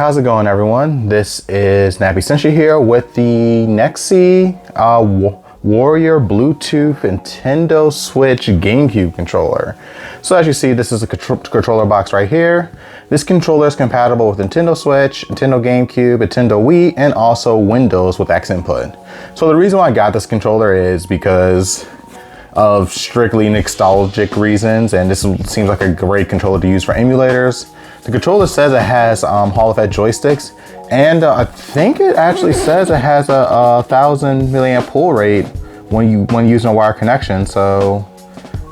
how's it going, everyone? This is NYXI here with the NYXI Warrior Bluetooth Nintendo Switch GameCube controller. So as you see, this is a controller box right here. This controller is compatible with Nintendo Switch, Nintendo GameCube, Nintendo Wii, and also Windows with X input. So the reason why I got this controller is because of strictly nostalgic reasons, and this seems like a great controller to use for emulators. The controller says it has Hall effect joysticks, and I think it actually says it has a 1000 milliamp pull rate when using a wire connection. So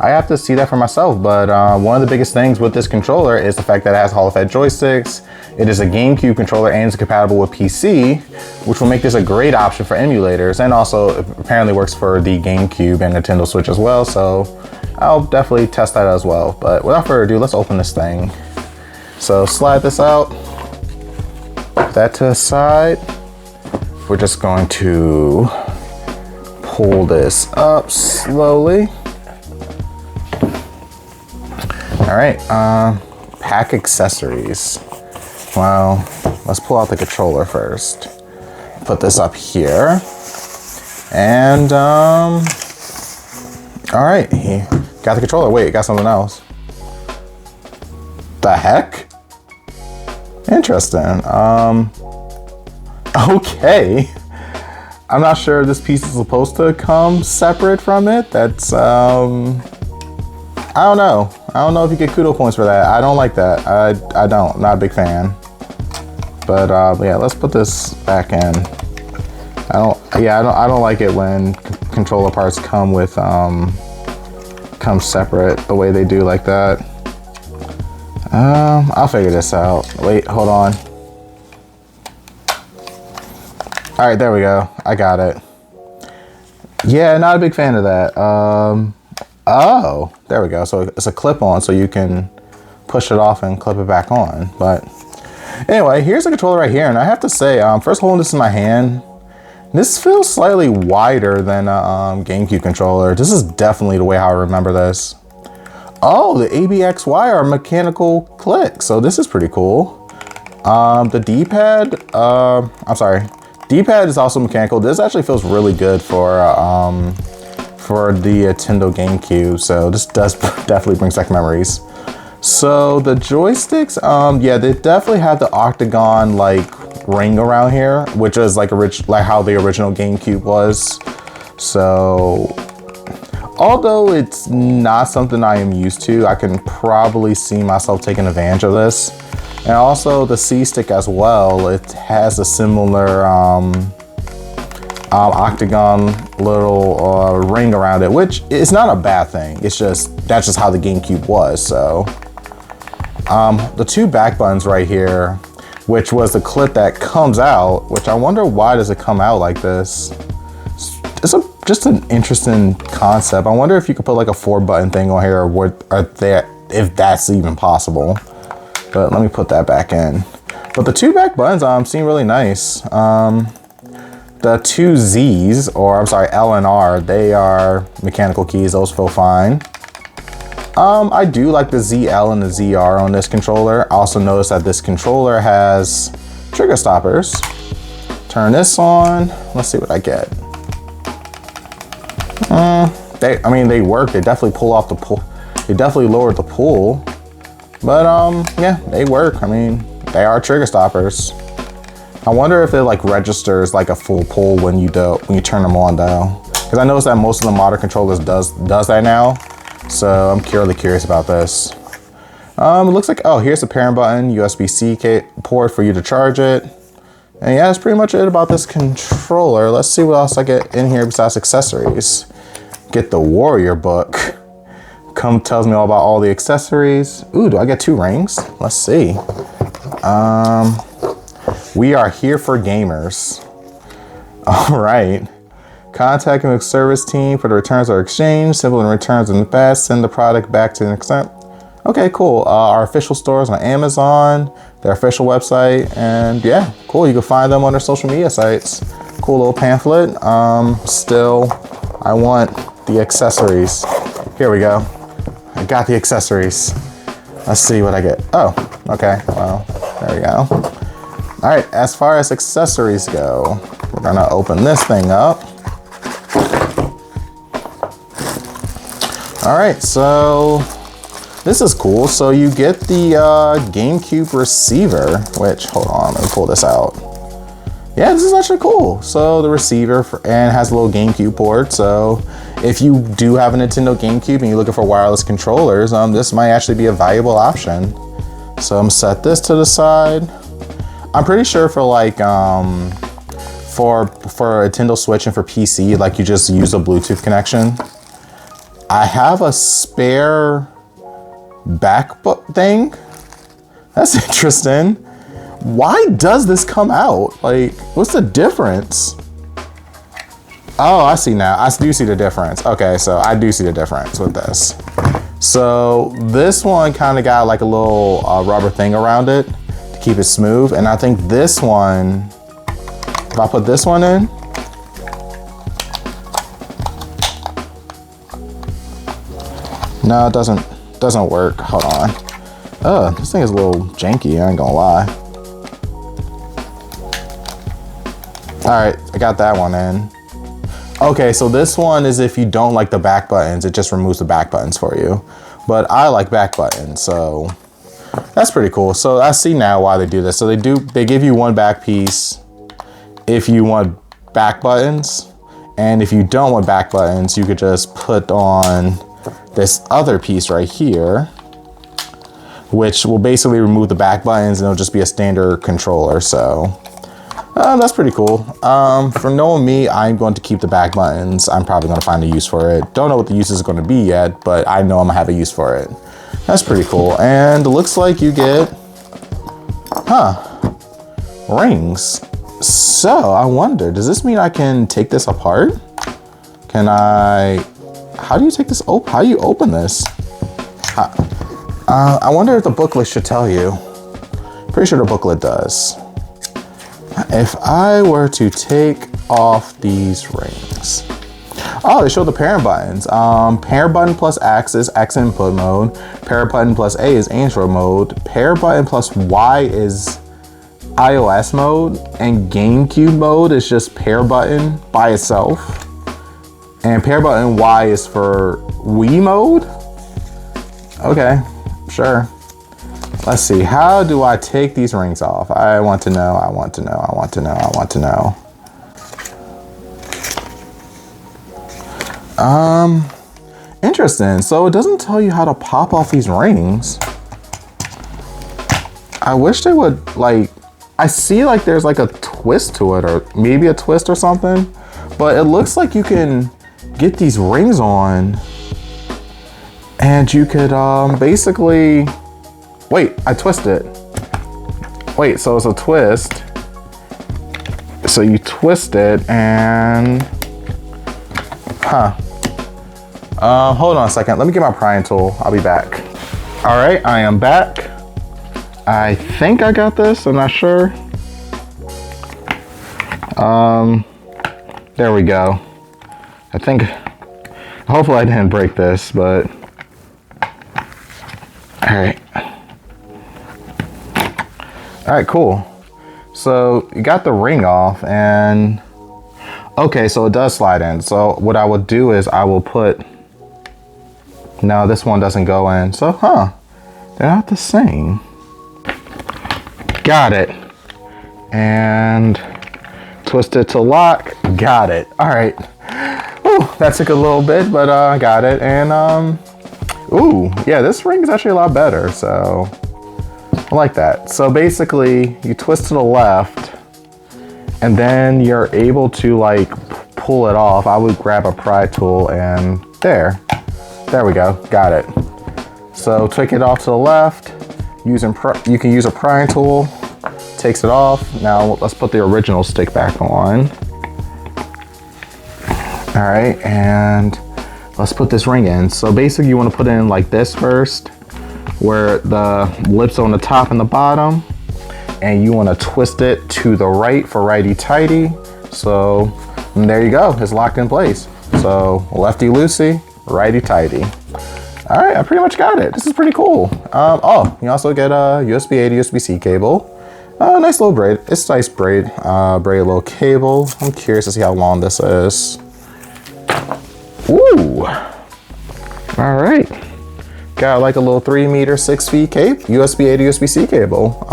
I have to see that for myself. But one of the biggest things with this controller is the fact that it has Hall effect joysticks. It is a GameCube controller and is compatible with PC, which will make this a great option for emulators, and also apparently works for the GameCube and Nintendo Switch as well. So I'll definitely test that as well. But without further ado, let's open this thing. So slide this out, put that to the side. We're just going to pull this up slowly. All right, pack accessories. Well, let's pull out the controller first. Put this up here. And, all right, got the controller. Wait, got something else. The heck? Interesting. Okay. I'm not sure if this piece is supposed to come separate from it. That's, I don't know. I don't know if you get kudo points for that. I don't like that. I don't. Not a big fan. But yeah, let's put this back in. I don't like it when controller parts come with come separate the way they do like that. I'll figure this out. Wait, hold on. All right, there we go. I got it. Yeah, not a big fan of that. Oh, there we go. So it's a clip-on, so you can push it off and clip it back on. But anyway, here's the controller right here, and I have to say, first holding this in my hand, this feels slightly wider than a GameCube controller. This is definitely the way how I remember this. Oh, the ABXY are mechanical clicks, so this is pretty cool. The D-pad, D-pad is also mechanical. This actually feels really good for the Nintendo GameCube, so this does definitely brings back memories. So the joysticks, yeah, they definitely have the octagon like ring around here, which is like how the original GameCube was. So although it's not something I am used to, I can probably see myself taking advantage of this. And also the C-stick as well, it has a similar octagon little ring around it, which is not a bad thing. It's just, that's just how the GameCube was. So the two back buttons right here, which was the clip that comes out, which I wonder why does it come out like this? It's just an interesting concept. I wonder if you could put like a 4-button thing on here, or if that's even possible. But let me put that back in. But the two back buttons seem really nice. The two Z's, or I'm sorry, L and R, they are mechanical keys. Those feel fine. I do like the ZL and the ZR on this controller. I also noticed that this controller has trigger stoppers. Turn this on. Let's see what I get. They work. They definitely pull off the pull. They definitely lowered the pull. But yeah, they work. I mean, they are trigger stoppers. I wonder if it like registers like a full pull when you turn them on though. Because I noticed that most of the modern controllers does that now. So I'm really curious about this. It looks like, oh, here's the parent button, USB-C port for you to charge it. And yeah, that's pretty much it about this controller. Let's see what else I get in here besides accessories. Get the Warrior book. Tells me all about all the accessories. Ooh, do I get 2 rings? Let's see. We are here for gamers. All right. Contacting the service team for the returns or exchange. Simple and returns in the past. Send the product back to an extent. Okay, cool. Our official stores on Amazon, their official website, and yeah, cool. You can find them on their social media sites. Cool little pamphlet. Still, I want the accessories. Here we go. I got the accessories. Let's see what I get. Oh, okay. Well, there we go. All right, as far as accessories go, we're gonna open this thing up. All right, so this is cool. So you get the GameCube receiver, which, hold on, let me pull this out. Yeah, this is actually cool. So the receiver and has a little GameCube port. So if you do have a Nintendo GameCube and you're looking for wireless controllers, this might actually be a valuable option. So I'm gonna set this to the side. I'm pretty sure for like, for a Nintendo Switch and for PC, like you just use a Bluetooth connection. I have a spare back thing. That's interesting. Why does this come out? Like, what's the difference? Oh, I see now. I do see the difference. Okay, so I do see the difference with this. So this one kind of got like a little rubber thing around it to keep it smooth. And I think this one, if I put this one in, no, it doesn't work. Hold on. This thing is a little janky, I ain't gonna lie. All right, I got that one in. Okay, so this one is if you don't like the back buttons, it just removes the back buttons for you. But I like back buttons, so that's pretty cool. So I see now why they do this. So they give you one back piece if you want back buttons. And if you don't want back buttons, you could just put on this other piece right here, which will basically remove the back buttons and it'll just be a standard controller. So that's pretty cool. For knowing me, I'm going to keep the back buttons. I'm probably going to find a use for it. Don't know what the use is going to be yet, but I know I'm gonna have a use for it. That's pretty cool. And it looks like you get, rings. So I wonder, does this mean I can take this apart? How do you take this open? How do you open this? I wonder if the booklet should tell you. Pretty sure the booklet does. If I were to take off these rings. Oh, they show the parent buttons. Parent button plus X is X input mode. Parent button plus A is Android mode. Parent button plus Y is iOS mode. And GameCube mode is just pair button by itself. And pair button Y is for Wii mode. Okay, sure. Let's see, how do I take these rings off? I want to know, I want to know, I want to know, I want to know. Interesting. So it doesn't tell you how to pop off these rings. I wish they would, like, I see like there's like a twist to it, or maybe a twist or something, but it looks like you can get these rings on and you could basically, wait, I twist it. Wait, so it's a twist. So you twist it and, hold on a second. Let me get my prying tool. I'll be back. All right, I am back. I think I got this, I'm not sure. There we go. I think, hopefully I didn't break this, but, all right. All right, cool. So you got the ring off and, okay, so it does slide in. So what I would do is I will put, no, this one doesn't go in. So, they're not the same. Got it. And twist it to lock. Got it. All right. Ooh, that took a little bit, but I got it. And ooh, yeah, this ring is actually a lot better. So I like that. So basically, you twist to the left, and then you're able to like pull it off. I would grab a pry tool, and there we go. Got it. So take it off to the left. You can use a prying tool. Takes it off. Now let's put the original stick back on. All right, and let's put this ring in. So basically you want to put it in like this first, where the lips on the top and the bottom, and you want to twist it to the right for righty-tighty. So there you go, it's locked in place. So lefty-loosey, righty-tighty. All right, I pretty much got it. This is pretty cool. Oh, you also get a USB-A to USB-C cable. Nice little braid. It's nice braid, braided little cable. I'm curious to see how long this is. Ooh. All right. Got like a little 3 meter, 6 feet cable, USB-A to USB-C cable.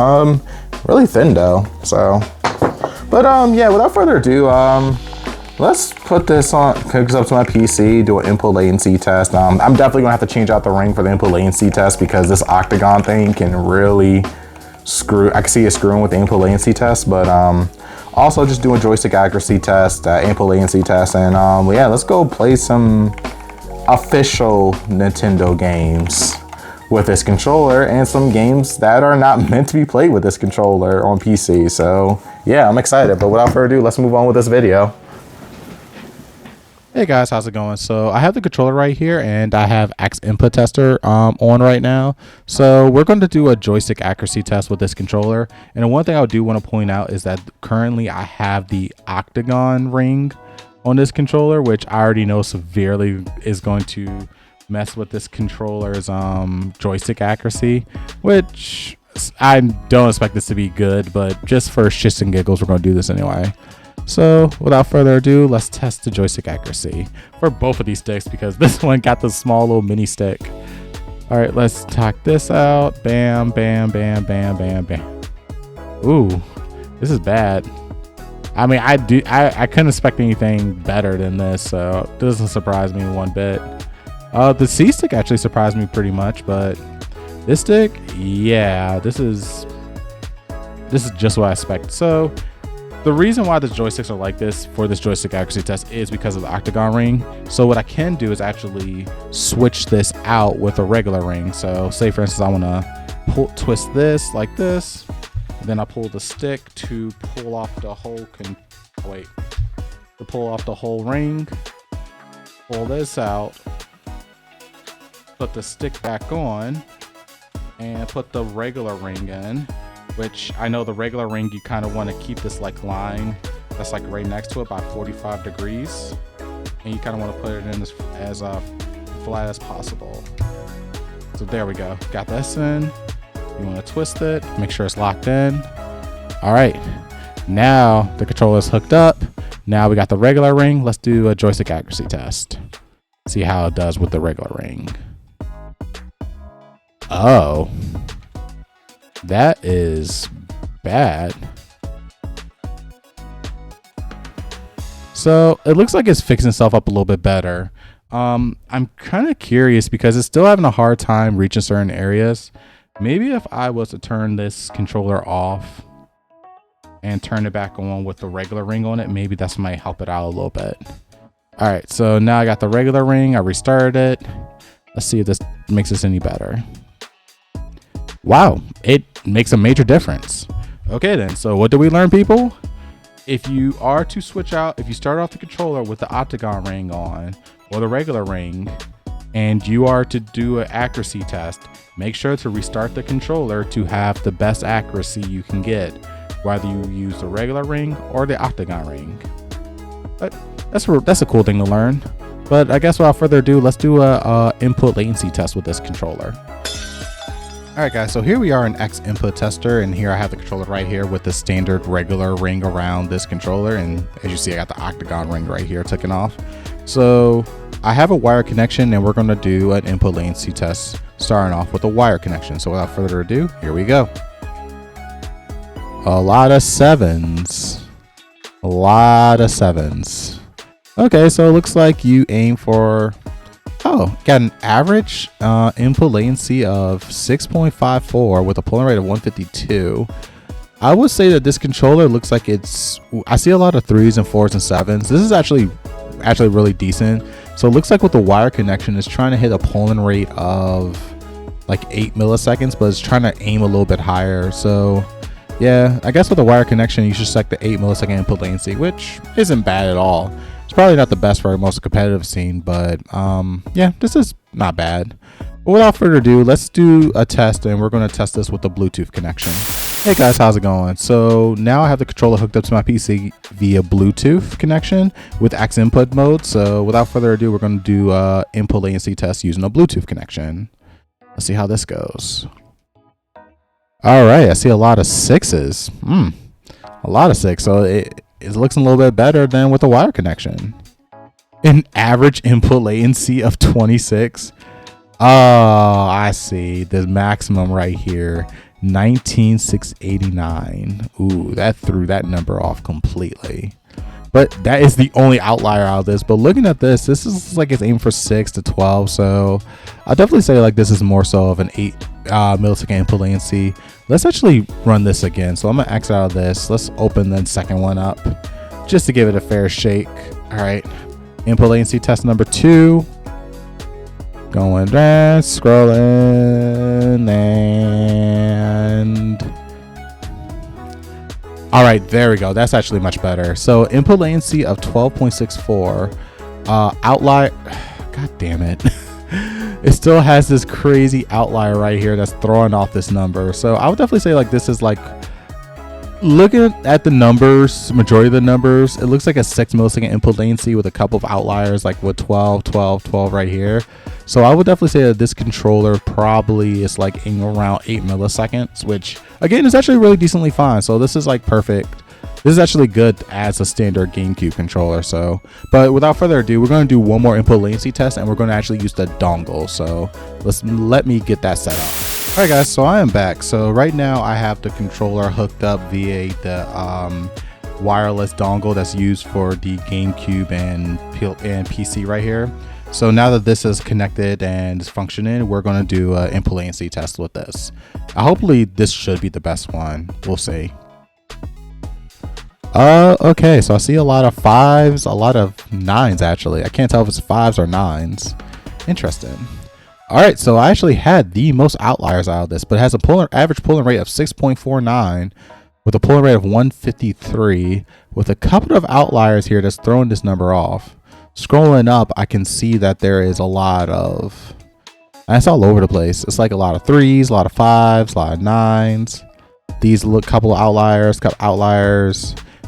Really thin though, so. But yeah, without further ado, let's put this on, hook this up to my PC, do an input latency test. I'm definitely gonna have to change out the ring for the input latency test because this octagon thing can really screw, I can see it screwing with the input latency test, but also just doing joystick accuracy test, input latency test, and yeah, let's go play some official Nintendo games with this controller and some games that are not meant to be played with this controller on PC. So yeah, I'm excited, but without further ado, let's move on with this video. Hey guys, how's it going? So I have the controller right here and I have X input tester on right now. So we're going to do a joystick accuracy test with this controller. And one thing I do want to point out is that currently I have the octagon ring on this controller, which I already know severely is going to mess with this controller's joystick accuracy, which I don't expect this to be good, but just for shits and giggles, we're going to do this anyway. So without further ado, let's test the joystick accuracy for both of these sticks because this one got the small little mini stick. All right, let's talk this out. Bam, bam, bam, bam, bam, bam. Ooh, this is bad. I mean, I couldn't expect anything better than this, so it doesn't surprise me one bit. The C stick actually surprised me pretty much, but this stick, yeah, this is just what I expected. So the reason why the joysticks are like this for this joystick accuracy test is because of the octagon ring. So what I can do is actually switch this out with a regular ring. So say for instance, I want to twist this like this, and then I pull the stick to pull off the whole ring, pull this out, put the stick back on, and put the regular ring in. Which I know the regular ring, you kind of want to keep this like line that's like right next to it by 45 degrees. And you kind of want to put it in as flat as possible. So there we go. Got this in. You want to twist it, make sure it's locked in. All right. Now the controller is hooked up. Now we got the regular ring. Let's do a joystick accuracy test. See how it does with the regular ring. Oh. That is bad. So it looks like it's fixing itself up a little bit better. I'm kind of curious because it's still having a hard time reaching certain areas. Maybe if I was to turn this controller off and turn it back on with the regular ring on it, maybe that's might help it out a little bit. All right, so now I got the regular ring. I restarted it. Let's see if this makes this any better. Wow, it makes a major difference. Okay then, so what do we learn, people? If you are to switch out, if you start off the controller with the octagon ring on or the regular ring, and you are to do an accuracy test, make sure to restart the controller to have the best accuracy you can get, whether you use the regular ring or the octagon ring. But that's a cool thing to learn. But I guess without further ado, let's do a input latency test with this controller. All right guys, so here we are in X input tester, and here I have the controller right here with the standard regular ring around this controller, and as you see I got the octagon ring right here taken off. So I have a wire connection and we're going to do an input latency test starting off with a wire connection. So without further ado, here we go. A lot of sevens. Okay, so it looks like you aim for got an average input latency of 6.54 with a polling rate of 152. I would say that this controller looks like I see a lot of 3s and 4s and 7s. This is actually really decent. So it looks like with the wire connection, it's trying to hit a polling rate of like 8 milliseconds, but it's trying to aim a little bit higher. So yeah, I guess with the wire connection, you should select the 8 millisecond input latency, which isn't bad at all. It's probably not the best for most competitive scene, but yeah, this is not bad. But without further ado, let's do a test, and we're going to test this with the Bluetooth connection. Hey guys, how's it going? So now I have the controller hooked up to my PC via Bluetooth connection with X input mode. So without further ado, we're going to do a input latency test using a Bluetooth connection. Let's see how this goes. All right, I see a lot of sixes. A lot of six. So it looks a little bit better than with a wire connection. An average input latency of 26. Oh, I see. The maximum right here, 19,689. Ooh, that threw that number off completely. But that is the only outlier out of this. But looking at this is like it's aimed for 6 to 12. So I'll definitely say like this is more so of an 8 millisecond input latency. Let's actually run this again. So I'm gonna X out of this. Let's open the second one up just to give it a fair shake. All right, input latency test number 2. Going down, scrolling, and all right, there we go. That's actually much better. So input latency of 12.64. Outlier, god damn it. It still has this crazy outlier right here that's throwing off this number. So I would definitely say like this is like, looking at the numbers, majority of the numbers, it looks like a 6 millisecond input latency with a couple of outliers like with 12, 12, 12 right here. So I would definitely say that this controller probably is like in around 8 milliseconds, which again is actually really decently fine. So this is like perfect. This is actually good as a standard GameCube controller. So, but without further ado, we're going to do one more input latency test and we're going to actually use the dongle. So let me get that set up. All right guys, so I am back. So right now I have the controller hooked up via the wireless dongle that's used for the GameCube and PC right here. So now that this is connected and is functioning, we're going to do an input latency test with this. Hopefully this should be the best one. We'll see. Okay, so I see a lot of 5s, a lot of 9s actually. I can't tell if it's 5s or 9s. Interesting. All right, so I actually had the most outliers out of this, but it has a average polling rate of 6.49 with a polling rate of 153 with a couple of outliers here that's throwing this number off. Scrolling up, I can see that there is a lot of, and it's all over the place. It's like a lot of 3s, a lot of 5s, a lot of 9s. These look couple of outliers,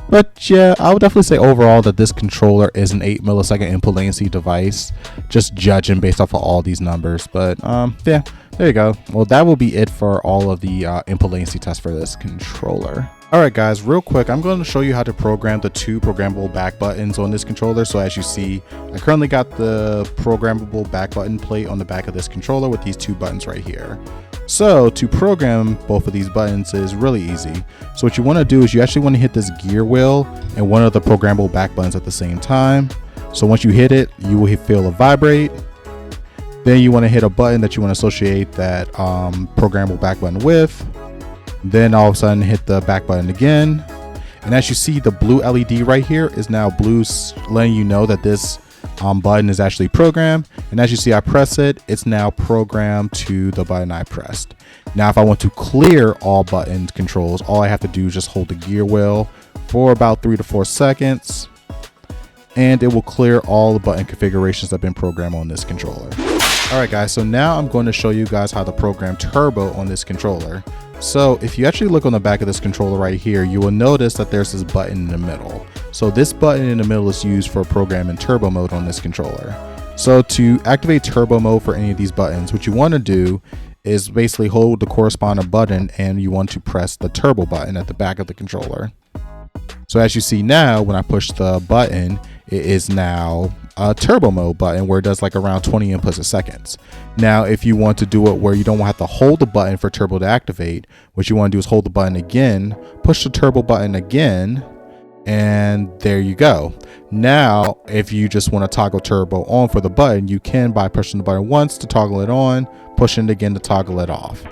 But yeah, I would definitely say overall that this controller is an 8 millisecond input latency device, just judging based off of all these numbers. But yeah, there you go. Well, that will be it for all of the input latency tests for this controller. All right guys, real quick, I'm going to show you how to program the 2 programmable back buttons on this controller. So as you see, I currently got the programmable back button plate on the back of this controller with these 2 buttons right here. So to program both of these buttons is really easy. So what you want to do is you actually want to hit this gear wheel and one of the programmable back buttons at the same time. So once you hit it, you will feel it vibrate. Then you want to hit a button that you want to associate that programmable back button with. Then all of a sudden hit the back button again. And as you see, the blue LED right here is now blue, letting you know that this button is actually programmed. And as you see, I press it, it's now programmed to the button I pressed. Now if I want to clear all button controls, all I have to do is just hold the gear wheel for about 3 to 4 seconds and it will clear all the button configurations that have been programmed on this controller. All right guys, so now I'm going to show you guys how to program turbo on this controller. So if you actually look on the back of this controller right here, you will notice that there's this button in the middle. So this button in the middle is used for programming turbo mode on this controller. So to activate turbo mode for any of these buttons, what you want to do is basically hold the corresponding button and you want to press the turbo button at the back of the controller. So as you see now, when I push the button, it is now a turbo mode button where it does like around 20 inputs a second. Now, if you want to do it where you don't have to hold the button for turbo to activate, what you want to do is hold the button again, push the turbo button again, and there you go. Now, if you just want to toggle turbo on for the button, you can by pushing the button once to toggle it on, pushing it again to toggle it off.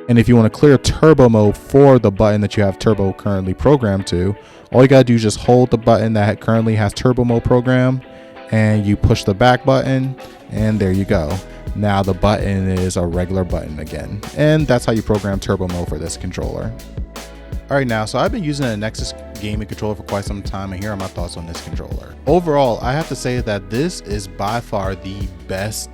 And if you want to clear turbo mode for the button that you have turbo currently programmed to, all you gotta do is just hold the button that currently has turbo mode programmed and you push the back button and there you go. Now the button is a regular button again. And that's how you program turbo mode for this controller. All right, now, so I've been using a NYXI gaming controller for quite some time, and here are my thoughts on this controller. Overall, I have to say that this is by far the best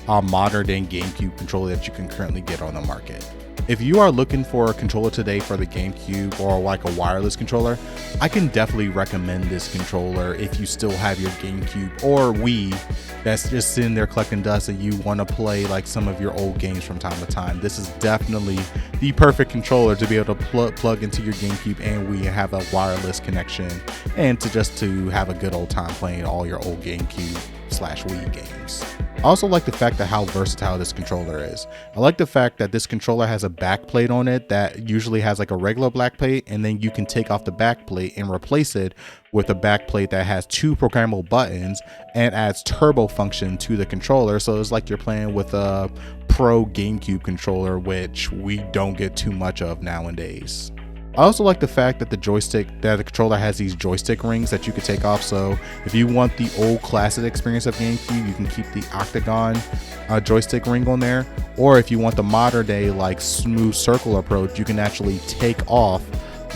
modern day GameCube controller that you can currently get on the market. If you are looking for a controller today for the GameCube or like a wireless controller, I can definitely recommend this controller if you still have your GameCube or Wii that's just sitting there collecting dust and you want to play like some of your old games from time to time. This is definitely the perfect controller to be able to plug into your GameCube and Wii and have a wireless connection, and to have a good old time playing all your old GameCube/Wii games. I also like the fact that how versatile this controller is. I like the fact that this controller has a back plate on it that usually has like a regular back plate, and then you can take off the back plate and replace it with a back plate that has 2 programmable buttons and adds turbo function to the controller. So it's like you're playing with a pro GameCube controller, which we don't get too much of nowadays. I also like the fact that the controller has these joystick rings that you can take off. So if you want the old classic experience of GameCube, you can keep the octagon joystick ring on there. Or if you want the modern day like smooth circle approach, you can actually take off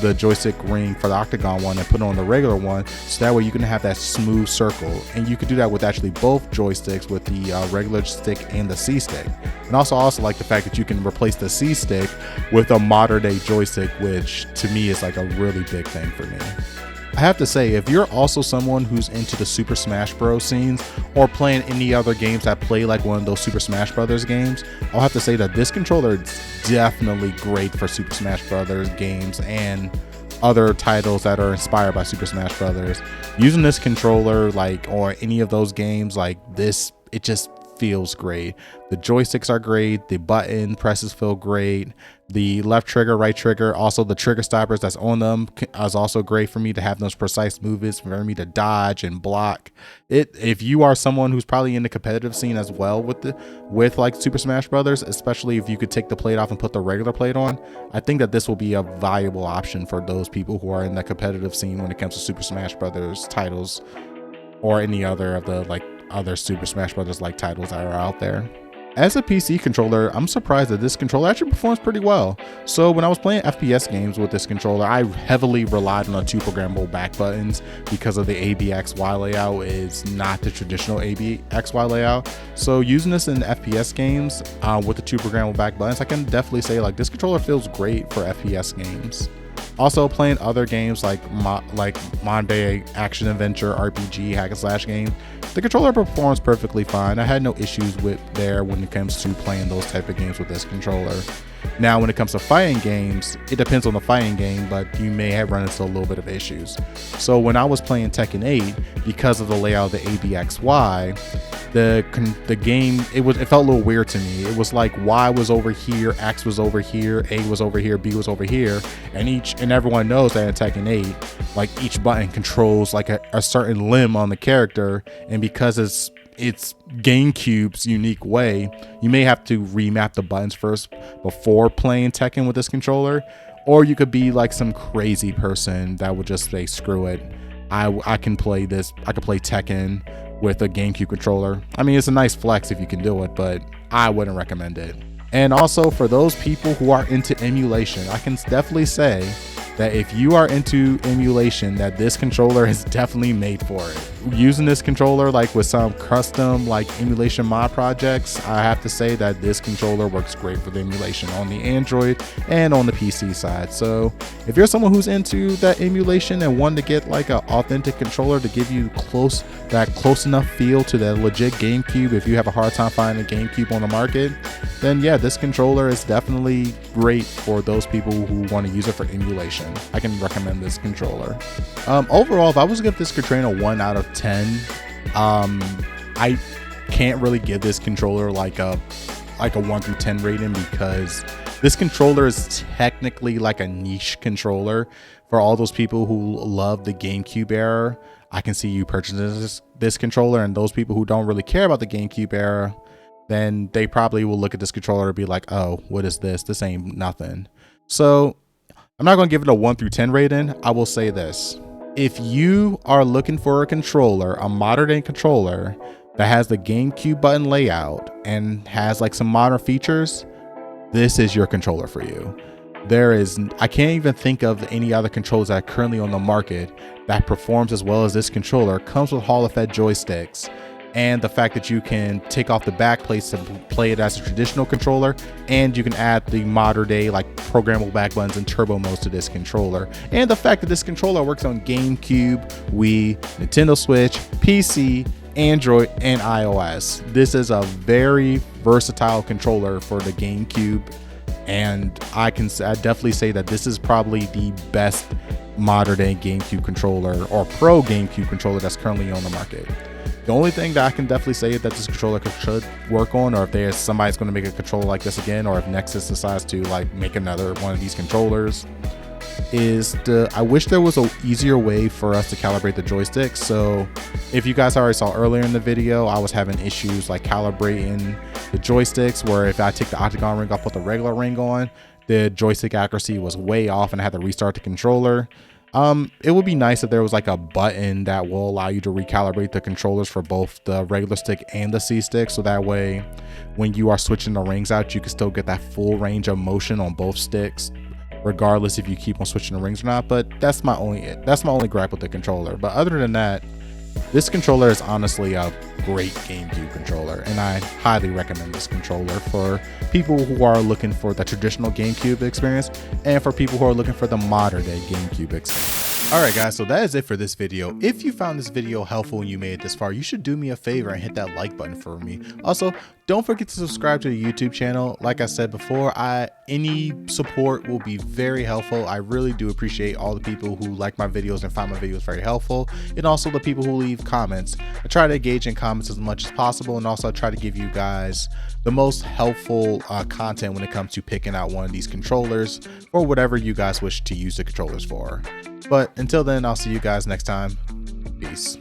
the joystick ring for the octagon one and put on the regular one, so that way you can have that smooth circle. And you can do that with actually both joysticks, with the regular stick and the C stick. And also like the fact that you can replace the C stick with a modern day joystick, which to me is like a really big thing for me. I have to say, if you're also someone who's into the Super Smash Bros. Scenes or playing any other games that play like one of those Super Smash Bros. Games, I'll have to say that this controller is definitely great for Super Smash Bros. Games and other titles that are inspired by Super Smash Bros. Using this controller or any of those games like this, it just feels great. The joysticks are great, the button presses feel great, the left trigger, right trigger, also the trigger stoppers that's on them is also great for me to have those precise movements for me to dodge and block it. If you are someone who's probably in the competitive scene as well with like Super Smash Brothers, especially if you could take the plate off and put the regular plate on, I think that this will be a valuable option for those people who are in the competitive scene when it comes to Super Smash Brothers titles or any other of the other Super Smash Brothers like titles that are out there. As a PC controller, I'm surprised that this controller actually performs pretty well. So when I was playing FPS games with this controller, I heavily relied on the 2 programmable back buttons because of the ABXY layout is not the traditional ABXY layout. So using this in FPS games with the 2 programmable back buttons, I can definitely say like this controller feels great for FPS games. Also playing other games like Monbay action adventure RPG hack and slash game, the controller performs perfectly fine. I had no issues when it comes to playing those type of games with this controller. Now when it comes to fighting games, it depends on the fighting game, but you may have run into a little bit of issues. So when I was playing Tekken 8, because of the layout of the ABXY, the game, it felt a little weird to me. It was like Y was over here, X was over here, A was over here, B was over here, and everyone knows that in Tekken 8, like each button controls like a certain limb on the character, and because it's GameCube's unique way, you may have to remap the buttons first before playing Tekken with this controller, or you could be like some crazy person that would just say screw it, I can play Tekken with a GameCube controller. I mean, it's a nice flex if you can do it, but I wouldn't recommend it. And also for those people who are into emulation, I can definitely say that if you are into emulation, that this controller is definitely made for it. Using this controller like with some custom like emulation mod projects, I have to say that this controller works great for the emulation on the Android and on the PC side. So if you're someone who's into that emulation and want to get like an authentic controller to give you close enough feel to the legit GameCube, if you have a hard time finding a GameCube on the market, then yeah, this controller is definitely great for those people who want to use it for emulation. I can recommend this controller. Overall, if I was to give this controller a 1 out of 10, I can't really give this controller like a 1 through 10 rating, because this controller is technically like a niche controller for all those people who love the GameCube era. I can see you purchasing this controller, and those people who don't really care about the GameCube era, then they probably will look at this controller and be like, oh, what is this? This ain't nothing. So I'm not going to give it a 1 through 10 rating. I will say this. If you are looking for a controller, a modern day controller that has the GameCube button layout and has like some modern features, this is your controller for you. I can't even think of any other controllers that are currently on the market that performs as well as this controller. Comes with Hall of Fame joysticks and the fact that you can take off the back plates to play it as a traditional controller, and you can add the modern day like programmable back buttons and turbo modes to this controller, and the fact that this controller works on GameCube, Wii, Nintendo Switch, PC, Android, and iOS. This is a very versatile controller for the GameCube, and I definitely say that this is probably the best modern day GameCube controller or pro GameCube controller that's currently on the market. The only thing that I can definitely say that this controller should work on, or if there's somebody's going to make a controller like this again, or if NYXI decides to like make another one of these controllers, is I wish there was an easier way for us to calibrate the joysticks. So if you guys already saw earlier in the video, I was having issues like calibrating the joysticks, where if I take the octagon ring, I'll put the regular ring on, the joystick accuracy was way off and I had to restart the controller. It would be nice if there was like a button that will allow you to recalibrate the controllers for both the regular stick and the C stick, so that way when you are switching the rings out, you can still get that full range of motion on both sticks, regardless if you keep on switching the rings or not. But that's my only gripe with the controller. But other than that, this controller is honestly a great GameCube controller, and I highly recommend this controller for people who are looking for the traditional GameCube experience and for people who are looking for the modern day GameCube experience. Alright guys, so that is it for this video. If you found this video helpful and you made it this far, you should do me a favor and hit that like button for me. Also, don't forget to subscribe to the YouTube channel. Like I said before, any support will be very helpful. I really do appreciate all the people who like my videos and find my videos very helpful, and also the people who leave comments. I try to engage in comments as much as possible, and also I try to give you guys the most helpful content when it comes to picking out one of these controllers or whatever you guys wish to use the controllers for. But until then, I'll see you guys next time. Peace.